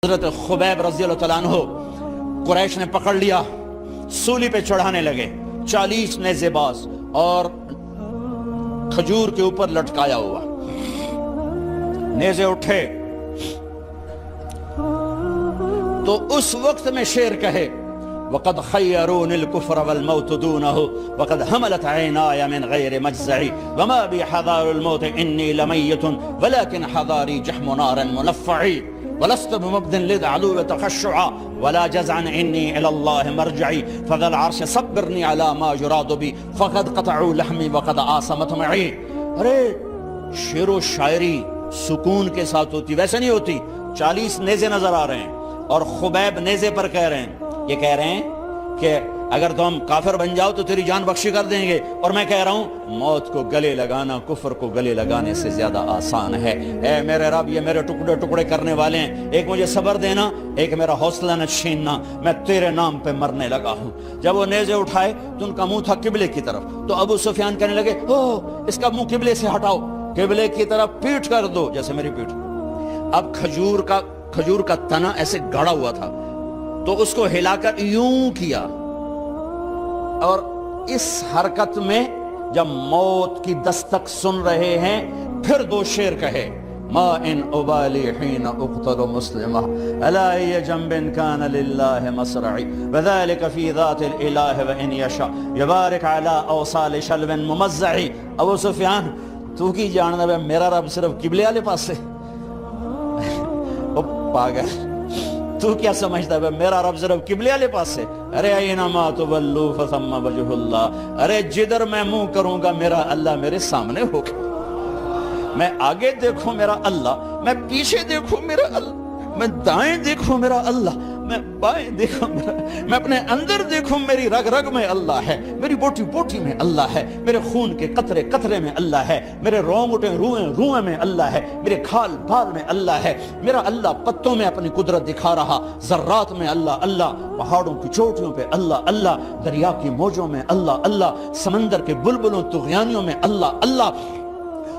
حضرت خبیب رضی اللہ تعالیٰ عنہ قریش نے پکڑ لیا، سولی پہ چڑھانے لگے، 40 نیزے باز اور کھجور کے اوپر لٹکایا ہوا۔ نیزے اٹھے تو اس وقت میں شعر کہے وَقَدْ خَيَّرُونِ الْكُفْرَ وَالْمَوْتُ دُونَهُ وَقَدْ حَمَلَتْ عَيْنَايَ مِنْ غَيْرِ مَجْزَعِ وَمَا بِي حَذَارُ الْمَوْتِ إِنِّي لَمَيِّتٌ وَلَكِنْ حَذَارِي جَحْمُ نَارٍ مُنَفَّعِ وَلَسْتُ بِمُبْدٍ لِلْعَدُوِّ تَخَشُّعًا وَلَا جَزْعًا إِنِّي إِلَى اللَّهِ مَرْجِعِي فَذَا الْعَرْشِ صَبِّرْنِي عَلَى مَا يُرَادُ بِي فَقَدْ قَطَعُوا لَحْمِي وَقَدْ آسَمَتْ مَعِي۔ ارے شعر و شاعری سکون کے ساتھ ہوتی، ویسے نہیں ہوتی۔ 40 نیزے نظر آ رہے ہیں اور خبیب نیزے پر کہہ رہے ہیں، یہ کہہ رہے ہیں کہ اگر تم کافر بن جاؤ تو تیری جان بخشی کر دیں گے، اور میں کہہ رہا ہوں موت کو گلے لگانا کفر کو گلے لگانے سے زیادہ آسان ہے۔ اے میرے رب، یہ میرے ٹکڑے ٹکڑے کرنے والے ہیں، ایک مجھے صبر دینا، ایک میرا حوصلہ نہ چھیننا، میں تیرے نام پہ مرنے لگا ہوں۔ جب وہ نیزے اٹھائے تو ان کا منہ تھا قبلے کی طرف، تو ابو سفیان کہنے لگے اس کا منہ قبلے سے ہٹاؤ، قبلے کی طرف پیٹ کر دو، جیسے میری پیٹ۔ اب کھجور کا تنا ایسے گڑا ہوا تھا تو اس کو ہلا کر یوں کیا، اور اس حرکت میں جب موت کی دستک سن رہے ہیں پھر 2 شعر کہے ما ان ابالی حین اقتل مسلمہ الا ای جنب کان للہ مصرعی وذالک فی ذات الالہ وان یشاء یبارک علی اوصال شلو ممزعی۔ ابو سفیان تو کی جاننا ہے میرا رب صرف قبلے والے پاس سے؟ پاگل، تو کیا سمجھتا ہے میرا رب صرف قبلے والے پاس سے؟ ارے اینما تولوا فثم وجہ اللہ، ارے جدھر میں منہ کروں گا میرا اللہ میرے سامنے ہوگا۔ میں آگے دیکھوں میرا اللہ، میں پیچھے دیکھوں میرا اللہ، میں دائیں دیکھوں میرا اللہ، میں بائیں دیکھوں میرا، میں اپنے اندر دیکھوں میری رگ رگ میں اللہ ہے، میری بوٹی بوٹی میں اللہ ہے، میرے خون کے قطرے قطرے میں اللہ ہے، میرے رونگٹے روئیں میں اللہ ہے، میرے کھال بال میں اللہ ہے، میرا اللہ پتوں میں اپنی قدرت دکھا رہا، ذرات میں اللہ اللہ، پہاڑوں کی چوٹیوں پہ اللہ اللہ، دریا کی موجوں میں اللہ اللہ، سمندر کے بلبلوں طغیانیوں میں اللہ اللہ،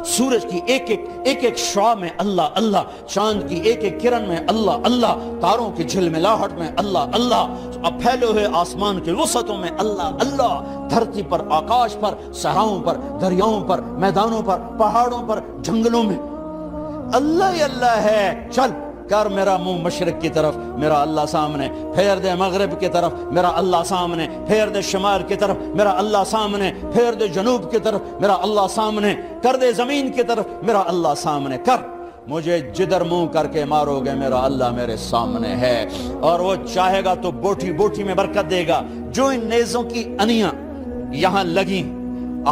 سورج کی ایک شعاع میں اللہ اللہ، چاند کی ایک کرن میں اللہ اللہ، تاروں کی جھلملاہٹ میں اللہ اللہ، اب پھیلے ہوئے آسمان کے وسعتوں میں اللہ اللہ، دھرتی پر آکاش پر صحراؤں پر دریاؤں پر میدانوں پر پہاڑوں پر جنگلوں میں اللہ ہی اللہ ہے۔ چل کر میرا منہ مشرق کی طرف، میرا اللہ سامنے، پھیر دے مغرب کی طرف، میرا اللہ سامنے، پھیر دے شمال کی طرف، میرا اللہ سامنے، پھیر دے جنوب کی طرف، میرا اللہ سامنے، کر دے زمین کی طرف، میرا اللہ سامنے کر، مجھے جدھر منہ کر کے مارو گے میرا اللہ میرے سامنے ہے، اور وہ چاہے گا تو بوٹی بوٹی میں برکت دے گا۔ جو ان نیزوں کی انیاں یہاں لگیں،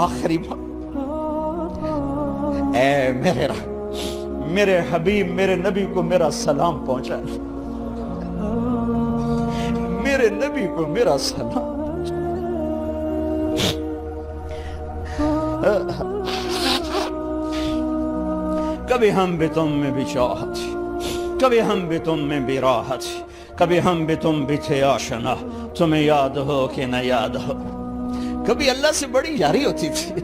آخری بات، اے میرے رب، میرے حبیب میرے نبی کو میرا سلام پہنچا، میرے نبی کو میرا سلام پہنچا۔ کبھی ہم بھی تم میں بھی چاہت، کبھی ہم بھی تم میں بھی راحت، کبھی ہم بھی تم بھی تھے آشنا، تمہیں یاد ہو کہ نہ یاد ہو۔ کبھی اللہ سے بڑی یاری ہوتی تھی۔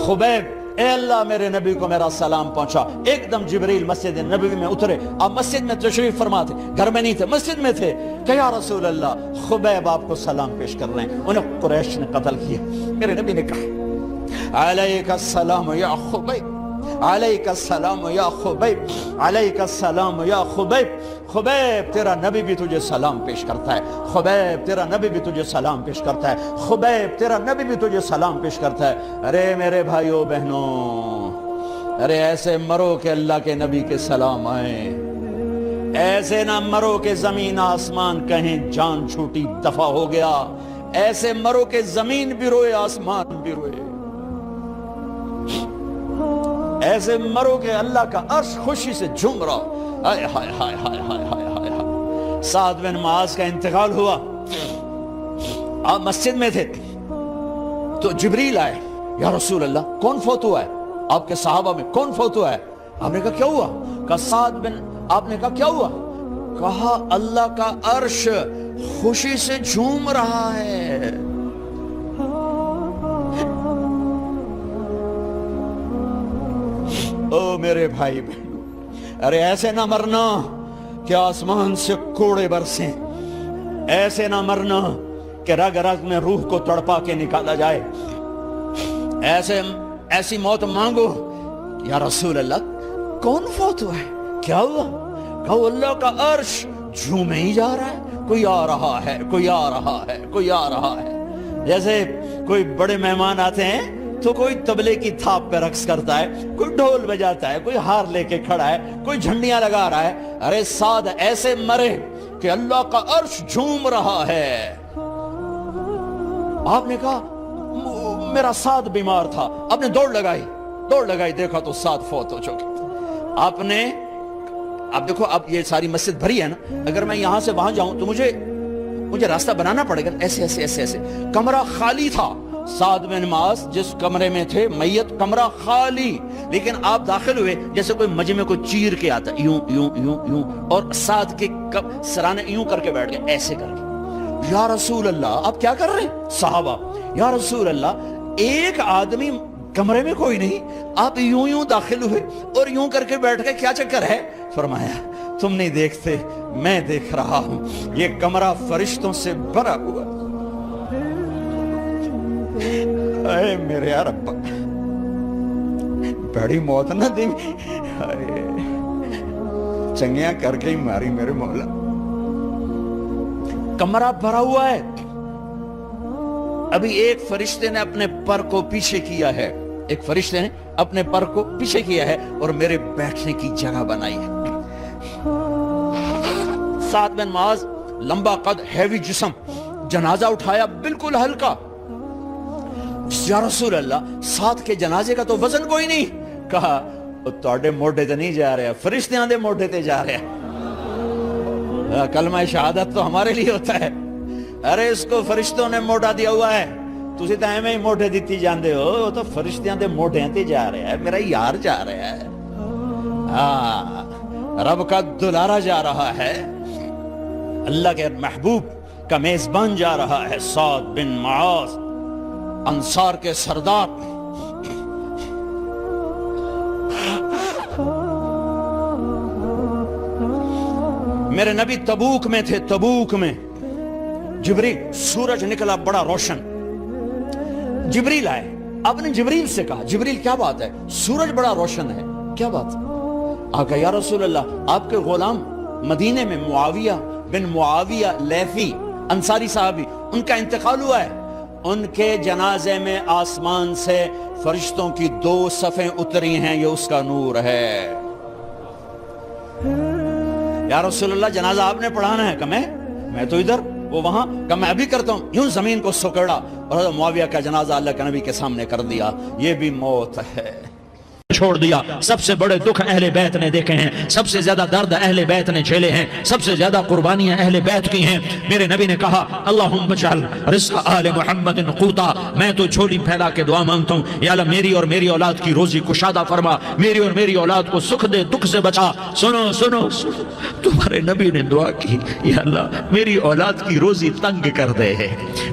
خبیب، اے اللہ میرے نبی کو میرا سلام پہنچا۔ ایک دم جبریل مسجد نبوی میں اترے، آپ مسجد میں تشریف فرما تھے، گھر میں نہیں تھے، مسجد میں تھے، کہ یا رسول اللہ خبیب آپ کو سلام پیش کر رہے ہیں، انہیں قریش نے قتل کیا۔ میرے نبی نے کہا علیک السلام یا خبیب، علیک السلام یا خبیب، علیک السلام یا خبیب۔ خبیب تیرا نبی بھی تجھے سلام پیش کرتا ہے، خبیب تیرا نبی بھی تجھے سلام پیش کرتا ہے، خبیب تیرا نبی بھی تجھے سلام پیش کرتا ہے۔ ارے میرے بھائیوں بہنوں، ارے ایسے مرو کہ اللہ کے نبی کے سلام آئیں، ایسے نہ مرو کہ زمین آسمان کہیں جان چھوٹی دفع ہو گیا، ایسے مرو کہ زمین بھی روئے آسمان بھی روئے، ایسے مرو کہ اللہ کا عرش خوشی سے جھوم رہا۔ ہائے ہائے ہائے ہائے ہائے ہائے ہائے۔ سعد بن معاذ کا انتقال ہوا، آپ مسجد میں تھے تو جبریل آئے، یا رسول اللہ کون فوت ہوا ہے؟ آپ کے صحابہ میں کون فوت ہوا ہے؟ آپ نے کہا کیا ہوا؟ کہا سعد بن، آپ نے کہا کیا ہوا؟ کہا اللہ کا عرش خوشی سے جھوم رہا ہے۔ او میرے بھائی بہنوں، ارے ایسے نہ مرنا کہ آسمان سے کوڑے برسیں، ایسے نہ مرنا کہ رگ رگ میں روح کو تڑپا کے نکالا جائے، ایسی موت مانگو۔ یا رسول اللہ کون فوت ہوا ہے؟ کیا ہوا؟ کہو اللہ کا عرش جھومے ہی جا رہا ہے، کوئی آ رہا ہے، کوئی آ رہا ہے، کوئی آ رہا ہے۔ جیسے کوئی بڑے مہمان آتے ہیں تو کوئی طبلے کی تھاپ پہ رقص کرتا ہے، کوئی ڈھول بجاتا ہے، کوئی ہار لے کے کھڑا ہے، کوئی جھنڈیاں لگا رہا ہے۔ ارے سعد ایسے مرے کہ اللہ کا عرش جھوم رہا ہے۔ آپ نے کہا میرا سعد بیمار تھا، آپ نے دوڑ لگائی، دیکھا تو سعد فوت ہو چکے۔ آپ دیکھو، اب یہ ساری مسجد بھری ہے نا، اگر میں یہاں سے وہاں جاؤں تو مجھے راستہ بنانا پڑے گا، ایسے۔ کمرہ خالی تھا، سعد بن معاذ جس کمرے میں تھے میت، کمرہ خالی، لیکن آپ داخل ہوئے جیسے کوئی مجمع کو چیر کے آتا، یوں، اور سعد کے سرانے یوں کر کے بیٹھ گئے، ایسے کر کے۔ یا رسول اللہ آپ کیا کر رہے ہیں؟ صحابہ، یا رسول اللہ ایک آدمی کمرے میں کوئی نہیں، آپ یوں داخل ہوئے اور یوں کر کے بیٹھ گئے، کیا چکر ہے؟ فرمایا تم نہیں دیکھتے، میں دیکھ رہا ہوں، یہ کمرہ فرشتوں سے بھرا ہوا۔ اے میرے رب، بڑی موت نہ دی، چنگیاں کر کے ہی ماری میرے مولا۔ کمرہ بھرا ہوا ہے، ابھی ایک فرشتے نے اپنے پر کو پیچھے کیا ہے، اور میرے بیٹھنے کی جگہ بنائی ہے۔ سعد بن معاذ لمبا قد، ہیوی جسم، جنازہ اٹھایا بالکل ہلکا۔ یا رسول اللہ سعد کے جنازے کا تو وزن کوئی نہیں۔ کہا تواڈے موڈے تے نہیں جا رہا، فرشتیاں دے موڈے تے جا رہا۔ کلمہ شہادت تو ہمارے لیے ہوتا ہے، ارے اس کو فرشتوں نے موڈا دیا ہوا ہے، تسی تو ایویں ہی موڈے دیتی جاندے ہو، وہ تو فرشتیاں دے موڈیاں تے جا رہا ہے، میرا یار جا رہا ہے، رب کا دلارا جا رہا ہے، اللہ کے محبوب کا میزبان جا رہا ہے، سعد بن معاذ انصار کے سردار۔ میرے نبی تبوک میں تھے، تبوک میں جبریل، سورج نکلا بڑا روشن، جبریل آئے، آپ نے جبریل سے کہا جبریل کیا بات ہے، سورج بڑا روشن ہے، کیا بات ہے؟ آپ کہا یا رسول اللہ آپ کے غلام مدینے میں معاویہ بن معاویہ لیثی انصاری صحابی، ان کا انتقال ہوا ہے، ان کے جنازے میں آسمان سے فرشتوں کی 2 صفیں اتری ہیں، یہ اس کا نور ہے۔ یا رسول اللہ جنازہ آپ نے پڑھانا ہے؟ کہ میں تو ادھر، وہ وہاں، کہ میں ابھی کرتا ہوں، یوں زمین کو سکڑا اور حضرت معاویہ کا جنازہ اللہ کے نبی کے سامنے کر دیا۔ یہ بھی موت ہے، چھوڑ دیا۔ سب سے بڑے دکھ اہل بیت نے دیکھے ہیں، سب سے زیادہ درد اہل بیت نے جھیلے ہیں، سب سے زیادہ قربانیاں اہل بیت کی ہیں۔ میرے نبی نے کہا اللہم اجعل رزق آل محمد قوتا، میں تو جھولی پھیلا کے دعا مانگتا ہوں، یا اللہ میری اور میری اولاد کی روزی کشادہ فرما، میری اور میری اولاد کو سکھ دے، دکھ سے بچا۔ سنو سنو تمہارے نبی نے دعا کی، یا اللہ میری اولاد کی روزی تنگ کر دے،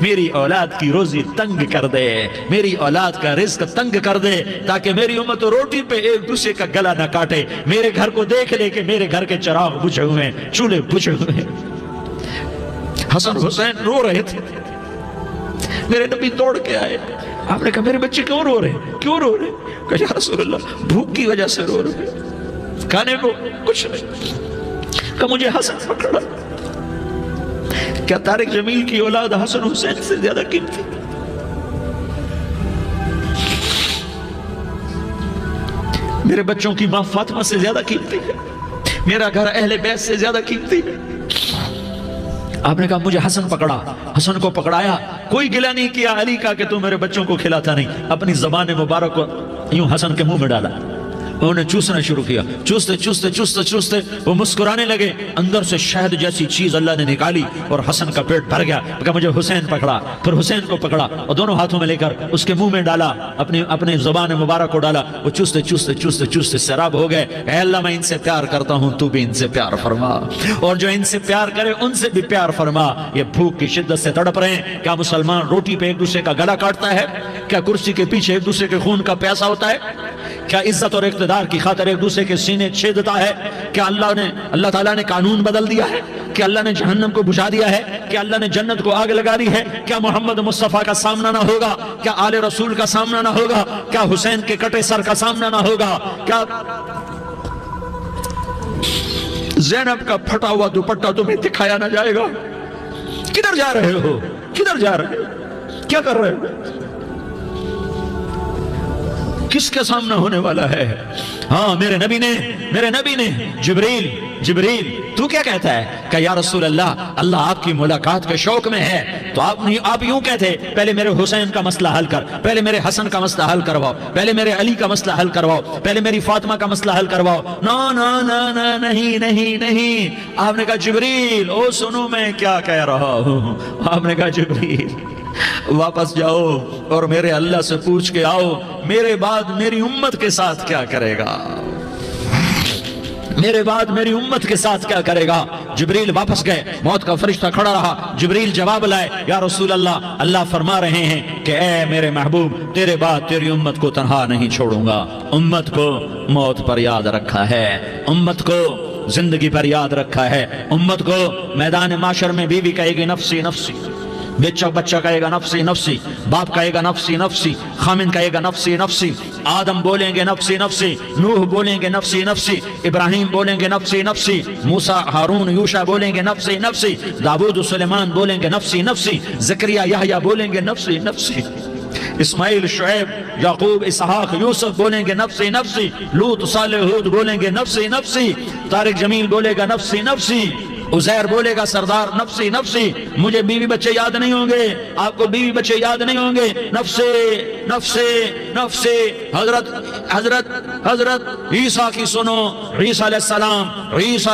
میری اولاد کی روزی تنگ کر دے، میری اولاد کا رزق تنگ کر دے، تاکہ میری امت روٹی پہ ایک دوسرے کا گلا نہ کاٹے، میرے گھر کو دیکھ لے کہ میرے گھر کے چراغ بجھے ہوئے ہیں، چولہے بجھے ہوئے ہیں۔ حسن حسین رو رہے تھے، میرے نبی دوڑ کے آئے، آپ نے کہا میرے بچے کیوں رو رہے ہیں؟ کیوں رو رہے ہیں؟ کہا یا رسول اللہ بھوک کی وجہ سے رو رہے ہیں، کھانے کو کچھ نہیں۔ کہا مجھے حسن پکڑا۔ کیا طارق جمیل کی اولاد حسن حسین سے زیادہ قیمتی؟ میرے بچوں کی ماں فاطمہ سے زیادہ قیمتی ہے، میرا گھر اہل بیت سے زیادہ قیمتی ہے۔ آپ نے کہا مجھے حسن پکڑا، حسن کو پکڑایا، کوئی گلہ نہیں کیا علی کا کہ تو میرے بچوں کو کھلاتا نہیں، اپنی زبان مبارک کو یوں حسن کے منہ میں ڈالا، انہوں نے چوسنا شروع کیا، چوستے چوستے چوستے چوستے وہ مسکرانے لگے، اندر سے شہد جیسی چیز اللہ نے نکالی اور حسن کا پیٹ بھر گیا۔ کہا مجھے حسین پکڑا، پھر حسین کو پکڑا اور دونوں ہاتھوں میں لے کر اس کے منہ میں ڈالا، اپنے زبان مبارک کو ڈالا، وہ چوستے چوستے چوستے چوستے سیراب ہو گئے۔ اے اللہ میں ان سے پیار کرتا ہوں، تو بھی ان سے پیار فرما، اور جو ان سے پیار کرے ان سے بھی پیار فرما۔ یہ بھوک کی شدت سے تڑپ رہے ہیں، کیا مسلمان روٹی پہ ایک دوسرے کا گلا کاٹتا ہے؟ کیا کرسی کے پیچھے ایک دوسرے کے خون کا پیاسا ہوتا ہے؟ کیا عزت اور اقتدار کی خاطر ایک دوسرے کے سینے چھیدتا ہے؟ کیا اللہ تعالیٰ نے قانون بدل دیا ہے؟ کیا اللہ نے جہنم کو بجھا دیا ہے؟ کیا اللہ نے جنت کو آگ لگا دی ہے؟ کیا محمد مصطفیٰ کا سامنا نہ ہوگا؟ کیا آل رسول کا سامنا نہ ہوگا؟ کیا حسین کے کٹے سر کا سامنا نہ ہوگا؟ کیا زینب کا پھٹا ہوا دوپٹہ تمہیں دکھایا نہ جائے گا؟ کدھر جا رہے ہو؟ کدھر جا رہے ہو؟ کیا کر رہے ہو؟ کس کے سامنے ہونے والا ہے؟ ہاں میرے نبی نے جبریل تو کیا کہتا ہے کہ یا رسول اللہ آپ کی ملاقات کے شوق میں ہے، تو آپ یوں کہتے پہلے میرے حسین کا مسئلہ حل کر، پہلے میرے حسن کا مسئلہ حل کرواؤ، پہلے میرے علی کا مسئلہ حل کرواؤ، پہلے میری فاطمہ کا مسئلہ حل کرواؤ۔ نہیں، آپ نے کہا جبریل او سنو میں کیا کہہ رہا ہوں۔ آپ نے کہا جبریل واپس جاؤ اور میرے اللہ سے پوچھ کے آؤ میرے بعد میری امت کے ساتھ کیا کرے گا، میرے بعد میری امت کے ساتھ کیا کرے گا۔ جبریل واپس گئے، موت کا فرشتہ کھڑا رہا، جبریل جواب لائے، یا رسول اللہ فرما رہے ہیں کہ اے میرے محبوب تیرے بعد تیری امت کو تنہا نہیں چھوڑوں گا۔ امت کو موت پر یاد رکھا ہے، امت کو زندگی پر یاد رکھا ہے، امت کو میدان معاشر میں بیوی کہے گی نفسی نفسی، بچہ کہے گا نفسی نفسی، باپ کہے گا نفسی نفسی، خامن کہے گا نفسی نفسی، آدم بولیں گے نفسی نفسی، نوح بولیں گے نفسی نفسی، ابراہیم بولیں گے نفسی نفسی، موسیٰ ہارون یوشع بولیں گے نفسی نفسی، داؤد سلیمان بولیں گے نفسی نفسی، زکریا یحییٰ بولیں گے نفسی نفسی، اسماعیل شعیب یعقوب اسحاق یوسف بولیں گے نفسی نفسی، لوط صالح ہود بولیں گے نفسی نفسی، طارق جمیل بولے گا نفسی نفسی، عزیر بولے گا سردار نفسی نفسی، مجھے بیوی بچے یاد نہیں ہوں گے، آپ کو بیوی بچے یاد نہیں ہوں گے، نفسی نفسی نفسی۔ حضرت عیسیٰ کی سنو، عیسیٰ علیہ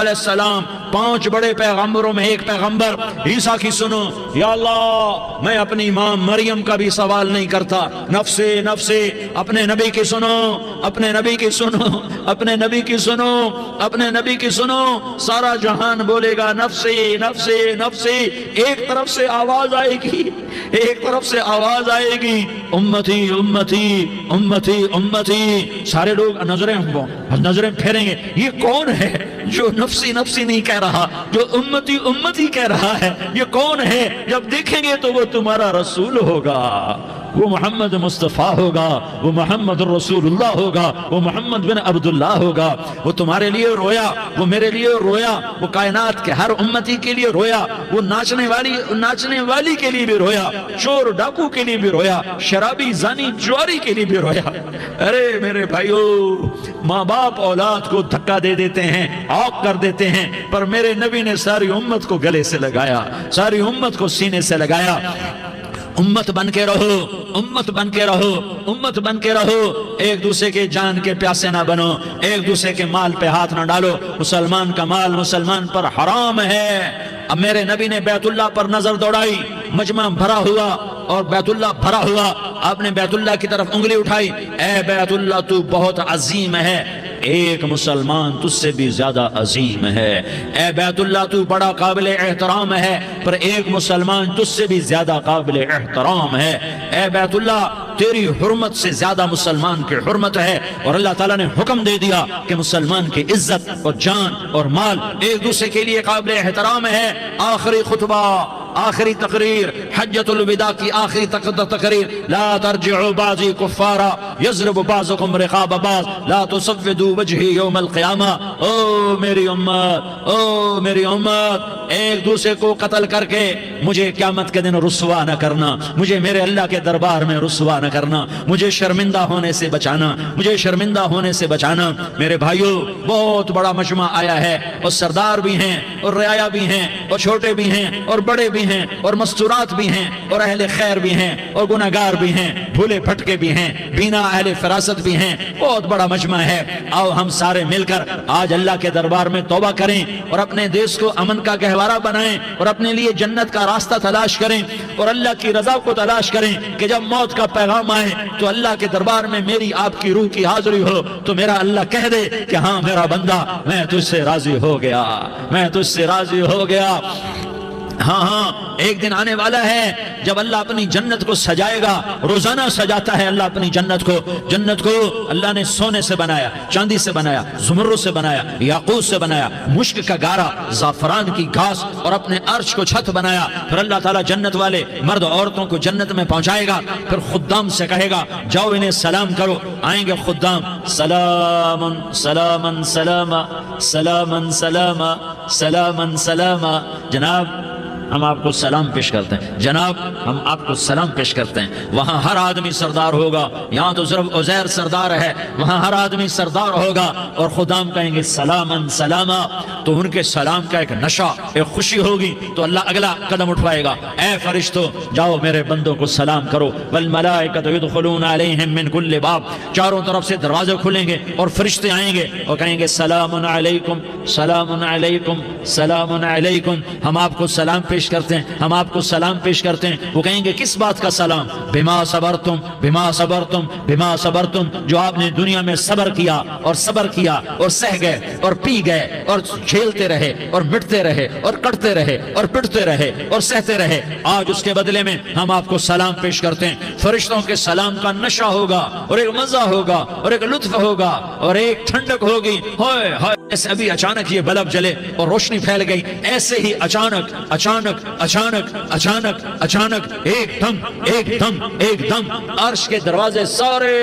السلام 5 بڑے پیغمبروں میں ایک پیغمبر عیسیٰ کی سنو، یا اللہ میں اپنی ماں مریم کا بھی سوال نہیں کرتا، نفسی نفسی۔ اپنے نبی کی سنو، اپنے نبی کی سنو، اپنے نبی کی سنو، اپنے نبی کی سنو، سارا جہان بولے گا نفسی نفسی نفسی۔ ایک طرف سے آواز آئے گی، ایک طرف سے آواز آئے گی، امتی امتی امتی امتی۔ سارے لوگ نظریں پھیریں گے، یہ کون ہے جو نفسی نفسی نہیں کہہ رہا، جو امتی امتی کہہ رہا ہے؟ یہ کون ہے؟ جب دیکھیں گے تو وہ تمہارا رسول ہوگا، وہ محمد مصطفیٰ ہوگا، وہ محمد رسول اللہ ہوگا، وہ محمد بن عبداللہ ہوگا۔ وہ تمہارے لیے رویا، وہ میرے لیے رویا، وہ کائنات کے ہر امتی کے لیے رویا، وہ ناچنے والی کے لیے بھی رویا، چور ڈاکو کے لیے بھی رویا، شرابی زانی جواری کے لیے بھی رویا۔ ارے میرے بھائیو، ماں باپ اولاد کو دھکا دے دیتے ہیں، آگ کر دیتے ہیں، پر میرے نبی نے ساری امت کو گلے سے لگایا، ساری امت کو سینے سے لگایا۔ امت بن کے رہو، امت بن کے رہو، امت بن کے رہو، ایک دوسرے کے جان کے پیاسے نہ بنو، ایک دوسرے کے مال پہ ہاتھ نہ ڈالو۔ مسلمان کا مال مسلمان پر حرام ہے۔ اب میرے نبی نے بیت اللہ پر نظر دوڑائی، مجمع بھرا ہوا اور بیت اللہ بھرا ہوا، آپ نے بیت اللہ کی طرف انگلی اٹھائی، اے بیت اللہ تو بہت عظیم ہے، ایک مسلمان تجھ سے بھی زیادہ عظیم ہے۔ اے بیت اللہ تو بڑا قابل احترام ہے، پر ایک مسلمان تجھ سے بھی زیادہ قابل احترام ہے۔ اے بیت اللہ تیری حرمت سے زیادہ مسلمان کی حرمت ہے، اور اللہ تعالیٰ نے حکم دے دیا کہ مسلمان کی عزت اور جان اور مال ایک دوسرے کے لیے قابل احترام ہے۔ آخری خطبہ، آخری تقریر، حجۃ الوداع کی آخری تقریر، لا ترجعوا بعضی کفارا یضرب بعضکم رقاب بعض لا تسودوا وجہی یوم القیامہ۔ او میری امت، او میری امت، ایک دوسرے کو قتل کر کے مجھے قیامت کے دن رسوا نہ کرنا، مجھے میرے اللہ کے دربار میں رسوا نہ کرنا، مجھے شرمندہ ہونے سے بچانا، مجھے شرمندہ ہونے سے بچانا۔ میرے بھائیو، بہت بڑا مجمع آیا ہے، اور سردار بھی ہیں اور رعایا بھی ہیں اور چھوٹے بھی ہیں اور بڑے بھی ہیں اور مستورات بھی ہیں اور اہل خیر بھی ہیں اور گناہگار بھی ہیں، بھولے بھٹکے بھی ہیں، بینا اہل فراست بھی ہیں، بہت بڑا مجمع ہے۔ آؤ ہم سارے مل کر آج اللہ کے دربار میں توبہ کریں اور اپنے دیش کو امن کا گہوارہ بنائیں اور اپنے لیے جنت کا راستہ تلاش کریں اور اللہ کی رضا کو تلاش کریں کہ جب موت کا پیغام آئے تو اللہ کے دربار میں میری آپ کی روح کی حاضری ہو تو میرا اللہ کہہ دے کہ ہاں میرا بندہ، میں تجھ سے راضی ہو گیا، میں تجھ سے راضی ہو گیا۔ ہاں ایک دن آنے والا ہے جب اللہ اپنی جنت کو سجائے گا، روزانہ سجاتا ہے اللہ اپنی جنت کو۔ جنت کو اللہ نے سونے سے بنایا، چاندی سے بنایا، زمرد سے بنایا، یاقوت سے بنایا، مشک کا گارا، زعفران کی گھاس اور اپنے عرش کو چھت بنایا۔ پھر اللہ تعالیٰ جنت والے مرد عورتوں کو جنت میں پہنچائے گا، پھر خدام سے کہے گا جاؤ انہیں سلام کرو۔ آئیں گے خدام، سلام سلام سلاما سلام سلاما سلام سلاما، جناب ہم آپ کو سلام پیش کرتے ہیں، جناب ہم آپ کو سلام پیش کرتے ہیں۔ وہاں ہر آدمی سردار ہوگا، یہاں تو صرف عزیر سردار ہے، وہاں ہر آدمی سردار ہوگا، اور خدام کہیں گے سلامن سلاما، تو ان کے سلام کا ایک نشہ، ایک خوشی ہوگی، تو اللہ اگلا قدم اٹھوائے گا، اے فرشتو جاؤ میرے بندوں کو سلام کرو۔ والملائکۃ یدخلون علیہم من کل باب، چاروں طرف سے دروازے کھلیں گے اور فرشتے آئیں گے اور کہیں گے سلام علیکم سلام علیکم سلام علیکم، ہم آپ کو سلام پیش کرتے ہیں، ہم آپ کو سلام پیش کرتے ہیں۔ وہ کہیں گے کس بات کا سلام؟ بما صبرتم بما صبرتم بما صبرتم، جو آپ نے دنیا میں صبر کیا اور صبر کیا اور سہ گئے اور پی گئے اور جھیلتے رہے اور مٹتے رہے اور کٹتے رہے اور پٹتے رہے اور سہتے رہے، آج اس کے بدلے میں ہم آپ کو سلام پیش کرتے ہیں۔ فرشتوں کے سلام کا نشہ ہوگا اور ایک مزہ ہوگا اور ایک لطف ہوگا اور ایک ٹھنڈک ہوگی۔ ہائے ہائے، ایسے ابھی اچانک یہ بلب جلے اور روشنی پھیل گئی، ایسے ہی اچانک اچانک اچانک اچانک اچانک ایک دم ایک دم ایک دم عرش کے دروازے سارے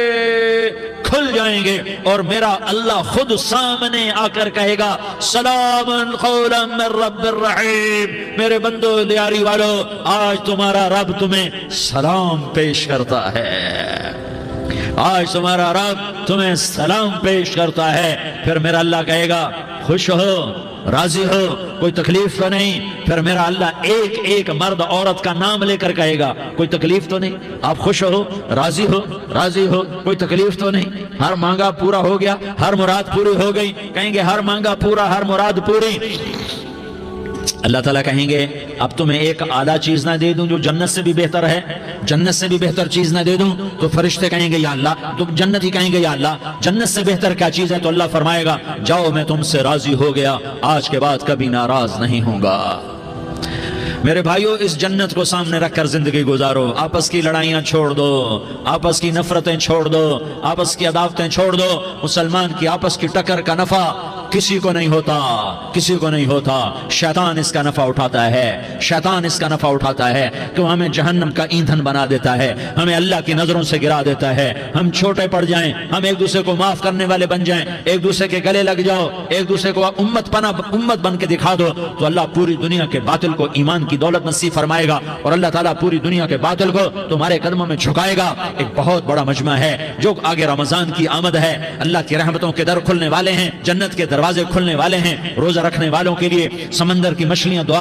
کھل جائیں گے اور میرا اللہ خود سامنے آ کر کہے گا سلام قولا من رب الرحیم، میرے بندو دیاری والو آج تمہارا رب تمہیں سلام پیش کرتا ہے، آج تمہارا رب تمہیں سلام پیش کرتا ہے۔ پھر میرا اللہ کہے گا خوش ہو، راضی ہو، کوئی تکلیف تو نہیں؟ پھر میرا اللہ ایک ایک مرد عورت کا نام لے کر کہے گا کوئی تکلیف تو نہیں؟ آپ خوش ہو، راضی ہو، راضی ہو، کوئی تکلیف تو نہیں؟ ہر مانگا پورا ہو گیا، ہر مراد پوری ہو گئی؟ کہیں گے ہر مانگا پورا، ہر مراد پوری۔ اللہ تعالیٰ کہیں گے اب تمہیں ایک اعلیٰ چیز نہ دے دوں جو جنت سے بھی بہتر ہے، جنت سے بھی بہتر چیز نہ دے دوں؟ تو فرشتے کہیں گے یا اللہ، تو جنت ہی کہیں گے یا اللہ جنت سے بہتر کیا چیز ہے؟ تو اللہ فرمائے گا جاؤ میں تم سے راضی ہو گیا، آج کے بعد کبھی ناراض نہیں ہوں گا۔ میرے بھائیو، اس جنت کو سامنے رکھ کر زندگی گزارو، آپس کی لڑائیاں چھوڑ دو، آپس کی نفرتیں چھوڑ دو، آپس کی عداوتیں چھوڑ دو۔ مسلمان کی آپس کی ٹکر کا نفع کسی کو نہیں ہوتا، کسی کو نہیں ہوتا، شیطان اس کا نفع اٹھاتا ہے، شیطان اس کا نفع اٹھاتا ہے کہ وہ ہمیں جہنم کا ایندھن بنا دیتا ہے، ہمیں اللہ کی نظروں سے گرا دیتا ہے، ہم چھوٹے پڑ جائیں، ہم ایک دوسرے کو معاف کرنے والے بن جائیں، ایک دوسرے کے گلے لگ جاؤ، ایک دوسرے کو امت بن کے دکھا دو، تو اللہ پوری دنیا کے باطل کو ایمان کی دولت نصیب فرمائے گا، اور اللہ تعالیٰ پوری دنیا کے باطل کو تمہارے قدموں میں جھکائے گا۔ ایک بہت بڑا مجمع ہے، جو آگے رمضان کی آمد ہے، اللہ کی رحمتوں کے در کھلنے والے ہیں، جنت کے دروازے کھلنے والے ہیں، روزہ رکھنے والوں کے لیے سمندر کی مچھلیاں دعا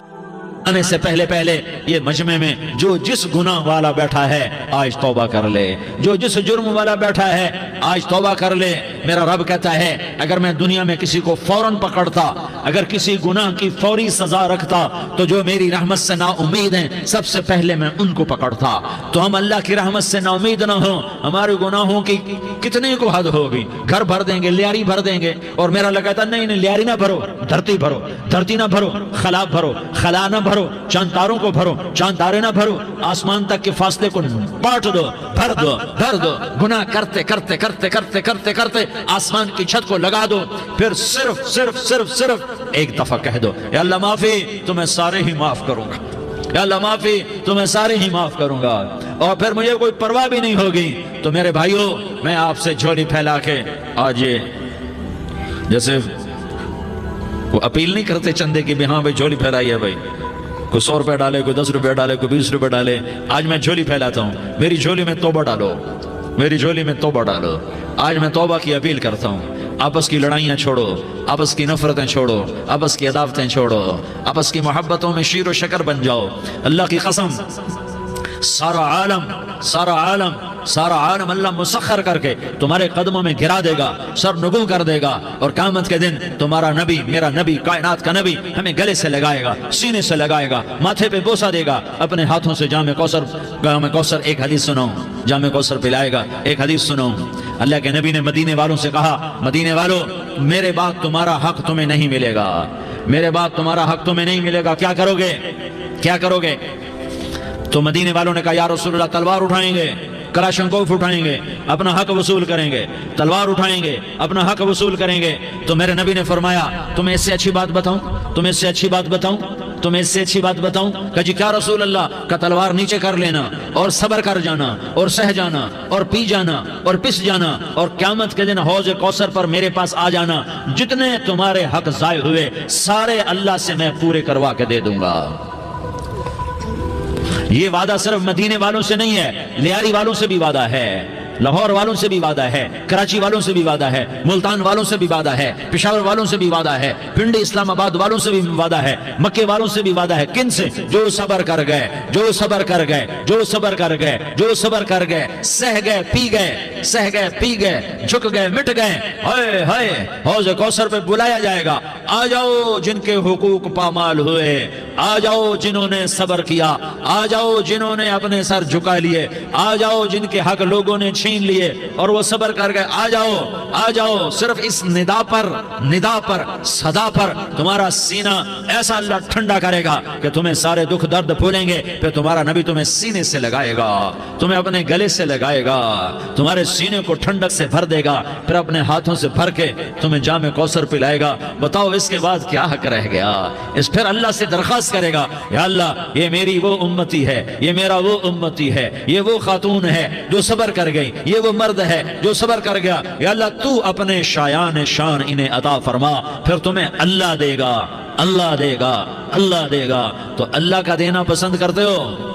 آنے سے پہلے پہلے یہ مجمع میں جو جس گناہ والا بیٹھا ہے آج توبہ کر لے، جو جس جرم والا بیٹھا ہے آج توبہ کر لے۔ میرا رب کہتا ہے اگر میں دنیا میں کسی کو فوراً پکڑتا، اگر کسی گناہ کی فوری سزا رکھتا، تو جو میری رحمت سے نا امید ہیں سب سے پہلے میں ان کو پکڑتا۔ تو ہم اللہ کی رحمت سے نا امید نہ ہوں، ہمارے گناہوں کی کتنے کو حد ہوگی، گھر بھر دیں گے، لیاری بھر دیں گے، اور میرا اللہ کہتا نہیں نہیں، لیاری نہ بھرو، دھرتی بھرو، دھرتی نہ بھرو، خلا بھرو، خلا نہ بھرو، چاند تاروں کو بھرو، چاند تارے نہ بھرو، آسمان تک کے فاصلے کو بانٹ دو، بھر دو، بھر دو، گناہ کرتے کرتے کرتے کرتے کرتے کرتے آسمان کی چھت کو لگا دو، پھر صرف صرف صرف صرف ایک دفعہ کہہ دو یا اللہ معافی، تمہیں سارے ہی معاف کروں گا، یا اللہ معافی، تمہیں سارے ہی معاف کروں گا، اور پھر مجھے کوئی پرواہ بھی نہیں ہوگی۔ تو میرے بھائیوں، میں آپ سے جھولی پھیلا کے آج یہ جیسے وہ اپیل نہیں کرتے چندے کی بھی ہاں بھائی جھولی پھیلائی ہے، بھائی کوئی 100 روپے ڈالے، کوئی 10 روپے ڈالے، کوئی 20 روپے ڈالے، آج میں جھولی پھیلاتا ہوں، میری جھولی میں توبہ ڈالو، میری جھولی میں توبہ ڈالو۔ آج میں توبہ کی اپیل کرتا ہوں، آپس کی لڑائیاں چھوڑو، آپس کی نفرتیں چھوڑو، آپس کی عداوتیں چھوڑو، آپس کی محبتوں میں شیر و شکر بن جاؤ۔ اللہ کی قسم، سارا عالم اللہ مسخر کر کے تمہارے قدموں میں گرا دے گا، سر نگوں کر دے گا، اور قیامت کے دن تمہارا نبی، میرا نبی، کائنات کا نبی ہمیں گلے سے لگائے گا، سینے سے لگائے گا، ماتھے پہ بوسہ دے گا، اپنے ہاتھوں سے جام کوثر ایک حدیث سناؤں، جام کوثر پلائے گا، ایک حدیث سناؤں۔ اللہ کے نبی نے مدینے والوں سے کہا، مدینے والوں، میرے بعد تمہارا حق تمہیں نہیں ملے گا، میرے بعد تمہارا حق تمہیں نہیں ملے گا، کیا کرو گے؟ کیا کرو گے؟ تو مدینے والوں نے کہا یا رسول اللہ تلوار اٹھائیں گے، کراشنکوف اٹھائیں گے، اپنا حق وصول کریں گے، تلوار اٹھائیں گے، اپنا حق وصول کریں گے۔ تو میرے نبی نے فرمایا تمہیں اس سے اچھی بات بتاؤں، تمہیں اس سے اچھی بات بتاؤں، تمہیں اس سے اچھی بات بتاؤں؟ کہ جی کیا رسول اللہ؟ کا تلوار نیچے کر لینا اور صبر کر جانا اور سہ جانا اور پی جانا اور پس جانا اور قیامت کے دن حوض کوثر پر میرے پاس آ جانا، جتنے تمہارے حق ضائع ہوئے سارے اللہ سے میں پورے کروا کے دے دوں گا۔ یہ وعدہ صرف مدینے والوں سے نہیں ہے، لیاری والوں سے بھی وعدہ ہے، لاہور والوں سے بھی وعدہ ہے، کراچی والوں سے بھی وعدہ ہے، ملتان والوں سے بھی وعدہ ہے، پشاور والوں سے بھی وعدہ ہے، پنڈی اسلام آباد والوں سے بھی وعدہ ہے، مکے والوں سے بھی وعدہ ہے۔ کن سے؟ جو صبر کر گئے، جو صبر کر گئے، جو صبر کر گئے، جو صبر کر گئے، سہ گئے پی گئے، سہ گئے پی گئے، جھک گئے مٹ گئے، ہائے ہائے حوض کوثر پہ بلایا جائے گا، آ جاؤ جن کے حقوق پامال ہوئے، آ جاؤ جنہوں نے صبر کیا، آ جاؤ جنہوں نے اپنے سر جھکا لیے، آ جاؤ جن کے حق لوگوں نے چھین لیے اور وہ صبر کر گئے، آ جاؤ آ جاؤ۔ صرف اس ندا پر صدا پر تمہارا سینہ ایسا اللہ ٹھنڈا کرے گا کہ تمہیں سارے دکھ درد بھولیں گے، پھر تمہارا نبی تمہیں سینے سے لگائے گا، تمہیں اپنے گلے سے لگائے گا، تمہارے سینے کو ٹھنڈک سے بھر دے گا، پھر اپنے ہاتھوں سے بھر کے تمہیں جام کوثر پلائے گا۔ بتاؤ اس کے بعد کیا حق رہ گیا؟ اس پھر اللہ سے درخواست کرے گا یا اللہ یہ میری وہ امتی ہے، یہ میرا وہ امتی ہے، یہ وہ خاتون ہے جو صبر کر گئی، یہ وہ مرد ہے جو صبر کر گیا، یا اللہ تو اپنے شایان شان انہیں عطا فرما، پھر تمہیں اللہ دے گا، اللہ دے گا، اللہ دے گا۔ تو اللہ کا دینا پسند کرتے ہو؟